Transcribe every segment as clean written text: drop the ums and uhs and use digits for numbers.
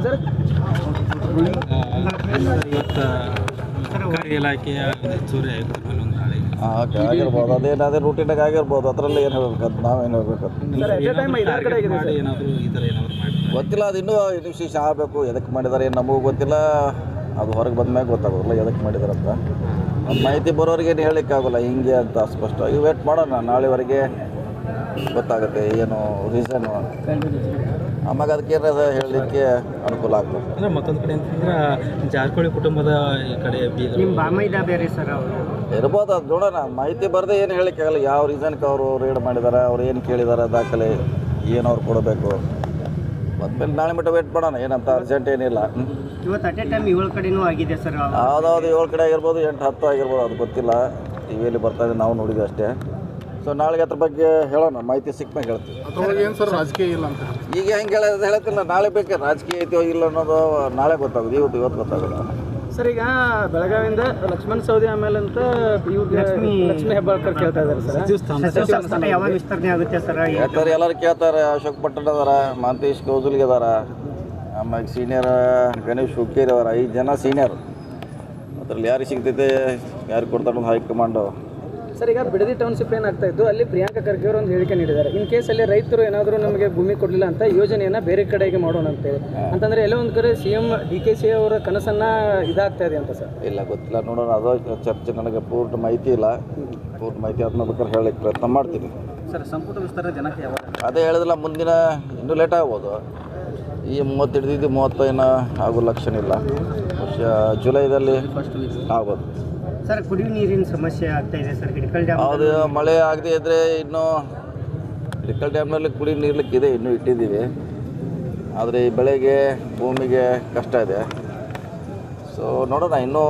Sir ಇವತ್ತು ಸರ್ಕಾರಿ ಇಲಾಖೆಯ ಹೆಚ್ಚುವರಿ ಆಯುಕ್ತರು ಒಂದು ನಾಳೆ ಆಗಿರ್ಬೋದು, ಅದೇ ರೂಟೀನಾಗ ಆಗಿರ್ಬೋದು. ಅದರಲ್ಲಿ ಏನು ಹೇಳ್ಬೇಕು, ನಾವೇನು ಹೇಳ್ಬೇಕು ಮಾಡಿ ಏನಾದರೂ ಈ ಥರ ಏನಾದರೂ ಮಾಡಿ ಗೊತ್ತಿಲ್ಲ. ಅದು ಇನ್ನೂ ಇನ್ವೆಸ್ಟಿಗೇಷನ್ ಆಗಬೇಕು. ಎದಕ್ಕೆ ಮಾಡಿದ್ದಾರೆ ನಮಗೂ ಗೊತ್ತಿಲ್ಲ. ಅದು ಹೊರಗೆ ಬಂದ ಮ್ಯಾಗ ಗೊತ್ತಾಗೋದಿಲ್ಲ ಎದಕ್ಕೆ ಮಾಡಿದ್ದಾರೆ ಅಂತ. ಮಾಹಿತಿ ಬರೋರಿಗೆ ಏನು ಹೇಳಲಿಕ್ಕಾಗೋಲ್ಲ ಹಿಂಗೆ ಅಂತ ಸ್ಪಷ್ಟವಾಗಿ. ವೇಟ್ ಮಾಡೋಣ, ನಾಳೆವರೆಗೆ ಗೊತ್ತಾಗುತ್ತೆ ಏನು ರೀಸನ್ನು. ಆಮ್ಯಾಗ ಅದಕ್ಕೆ ಏನಾದ್ರು ಹೇಳಲಿಕ್ಕೆ ಅನುಕೂಲ ಆಗ್ತದೆ. ಅಂದರೆ ಮತ್ತೊಂದು ಕಡೆ ಅಂತಂದ್ರೆ ಜಾರಕಿಹೊಳಿ ಕುಟುಂಬದ ಈ ಕಡೆ ಬೇರೆ ಸರ್ ಅವರು ಇರ್ಬೋದು. ಅದು ನೋಡೋಣ, ಮಾಹಿತಿ ಬರದೆ ಏನು ಹೇಳಲಿಕ್ಕಾಗಲ್ಲ. ಯಾವ ರೀಸನ್ಗೆ ಅವರು ರೇಡ್ ಮಾಡಿದ್ದಾರೆ, ಅವ್ರು ಏನು ಕೇಳಿದ್ದಾರೆ, ದಾಖಲೆ ಏನು ಅವ್ರು ಕೊಡಬೇಕು. ಮದ್ಮೇಲೆ ನಾಳೆ ಮಟ್ಟ ವೇಟ್ ಮಾಡೋಣ. ಏನಂತ ಅರ್ಜೆಂಟ್ ಏನಿಲ್ಲ. ಇವತ್ತು ಅಟ್ ಎ ಟೈಮ್ 7 ಕಡೆನೂ ಆಗಿದೆ ಸರ್. ಯಾವುದಾದ್ರು 7 ಕಡೆ ಆಗಿರ್ಬೋದು, 8-10 ಆಗಿರ್ಬೋದು, ಅದು ಗೊತ್ತಿಲ್ಲ. ಟಿ ವಿಯಲ್ಲಿ ಬರ್ತಾಯಿದೆ, ನಾವು ನೋಡಿದ್ವಿ ಅಷ್ಟೇ. ಸೊ ನಾಳೆಗೆ ಅದ್ರ ಬಗ್ಗೆ ಹೇಳೋಣ, ಮಾಹಿತಿ ಸಿಕ್ಕ ಹೇಳ್ತೀವಿ. ಏನು ಸರ್ ರಾಜಕೀಯ ಇಲ್ಲ ಅಂತ ಈಗ ಹೆಂಗೆ ಹೇಳ್ತಿಲ್ಲ, ನಾಳೆ ಬೇಕು. ರಾಜಕೀಯ ಐತೋ ಇಲ್ಲ ಅನ್ನೋದು ನಾಳೆ ಗೊತ್ತಾಗೋದು, ಇವತ್ತು ಗೊತ್ತಾಗೋದು. ಸರ್ ಈಗ ಬೆಳಗಾವಿಯಿಂದ ಲಕ್ಷ್ಮಣ್ ಸವದಿ ಆಮೇಲೆ ಅಂತ ಲಕ್ಷ್ಮೀ ಹೆಬ್ಬಾಳ್ಕರ್ ಕೇಳ್ತಾ ಇದ್ದಾರೆ ಸರ್. ಯಾವಾಗ ವಿಸ್ತರಣೆ ಆಗುತ್ತೆ ಸರ್? ಯಾಕಂದ್ರೆ ಎಲ್ಲರೂ ಕೇಳ್ತಾರೆ. ಅಶೋಕ್ ಪಟ್ಟಣ ಅದಾರ, ಮಾಂತೇಶ್ ಕೌಜುಲ್ಗೆ ಅದಾರ, ಆಮೇಲೆ ಸೀನಿಯರ್ ಗಣೇಶ್ ಹುಕ್ಕೇರಿ ಅದಾರ. 5 ಜನ ಸೀನಿಯರ್. ಅದರಲ್ಲಿ ಯಾರಿಗೆ ಸಿಗ್ತೈತೆ, ಯಾರಿಗೆ ಕೊಡ್ತಾರೆ ಒಂದು ಹೈಕಮಾಂಡು. ಸರ್ ಈಗ ಬಿಡದಿ ಟೌನ್ಶಿಪ್ ಏನಾಗ್ತಾ ಇದ್ದು ಅಲ್ಲಿ ಪ್ರಿಯಾಂಕಾ ಖರ್ಗೆ ಅವರು ಒಂದು ಹೇಳಿಕೆ ನೀಡಿದ್ದಾರೆ. ಇನ್ ಕೇಸ್ ಅಲ್ಲಿ ರೈತರು ಏನಾದರೂ ನಮಗೆ ಭೂಮಿ ಕೊಡಲಿಲ್ಲ ಅಂತ ಯೋಜನೆಯನ್ನು ಬೇರೆ ಕಡೆಗೆ ಮಾಡೋಣ ಅಂತೇಳಿ. ಅಂತಂದರೆ ಎಲ್ಲೋ ಒಂದು ಕಡೆ CM DKC ಅವರ ಕನಸನ್ನು ಇದಾಗ್ತಾ ಇದೆ ಅಂತ ಸರ್. ಇಲ್ಲ, ಗೊತ್ತಿಲ್ಲ, ನೋಡೋಣ. ಅದು ಚರ್ಚೆ, ನನಗೆ ಪೂರ್ಣ ಮಾಹಿತಿ ಇಲ್ಲ. ಪೂರ್ಣ ಮಾಹಿತಿ ಅದನ್ನ ಬೇಕಾದ್ರೆ ಹೇಳಲಿಕ್ಕೆ ಪ್ರಯತ್ನ ಮಾಡ್ತೀನಿ. ಸರ್ ಸಂಪುಟ ವಿಸ್ತರಣೆ ಜನಕ್ಕೆ ಯಾವಾಗ? ಅದೇ ಹೇಳಿದಿಲ್ಲ, ಮುಂದಿನ ಇನ್ನೂ ಲೇಟ್ ಆಗ್ಬೋದು. ಈ 30 ಹಿಡಿದಿದ್ದು 30 ಏನೋ ಆಗೋ ಲಕ್ಷಣ ಇಲ್ಲ. ಜುಲೈದಲ್ಲಿ ಆಗ್ಬೋದು. ಸರ್ ಕುಡಿಯುವ ನೀರಿನ ಸಮಸ್ಯೆ ಆಗ್ತಾ ಇದೆ ಸರ್ ಹಿಡಕಲ್ ಡ್ಯಾಮ್. ಅದು ಮಳೆ ಆಗದೆ ಇದ್ದರೆ ಇನ್ನೂ ಹಿಡಕಲ್ ಡ್ಯಾಮ್ನಲ್ಲಿ ಕುಡಿಯೋ ನೀರ್ಲಿಕ್ಕಿದೆ, ಇನ್ನೂ ಇಟ್ಟಿದ್ದೀವಿ. ಆದರೆ ಈ ಬೆಳೆಗೆ ಭೂಮಿಗೆ ಕಷ್ಟ ಇದೆ. ಸೊ ನೋಡೋಣ, ಇನ್ನೂ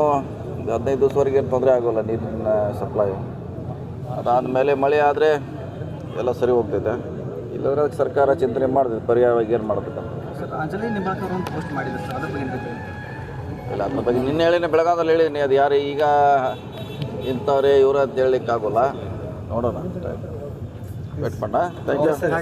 15 ದಿವಸವರೆಗೆ ಏನು ತೊಂದರೆ ಆಗೋಲ್ಲ ನೀರಿನ ಸಪ್ಲೈ. ಅದಾದಮೇಲೆ ಮಳೆ ಆದರೆ ಎಲ್ಲ ಸರಿ ಹೋಗ್ತೈತೆ. ಇಲ್ಲಂದ್ರೆ ಅದಕ್ಕೆ ಸರ್ಕಾರ ಚಿಂತನೆ ಮಾಡ್ತೈತೆ ಪರ್ಯಾಯವಾಗಿ ಏನು ಮಾಡಬೇಕಂತ. ಸರ್ ಅಂಜಲಿ ನಿಂಬಾಳ್ಕರ್ ಒಂದು ಪೋಸ್ಟ್ ಮಾಡಿದ್ರು ಸರ್, ಅದ್ರ ಬಗ್ಗೆ ಇಲ್ಲ, ಅದ್ರ ಬಗ್ಗೆ ನಿನ್ನೆ ಹೇಳಿನಿ, ಬೆಳಗಾದಲ್ಲಿ ಹೇಳಿನಿ. ಅದು ಯಾರು ಈಗ ಇಂಥವ್ರೆ ಇವರು ಅಂತ ಹೇಳಲಿಕ್ಕೆ ಆಗೋಲ್ಲ. ನೋಡೋಣ, ವೇಟ್ ಮಾಡೋಣ. Thank you.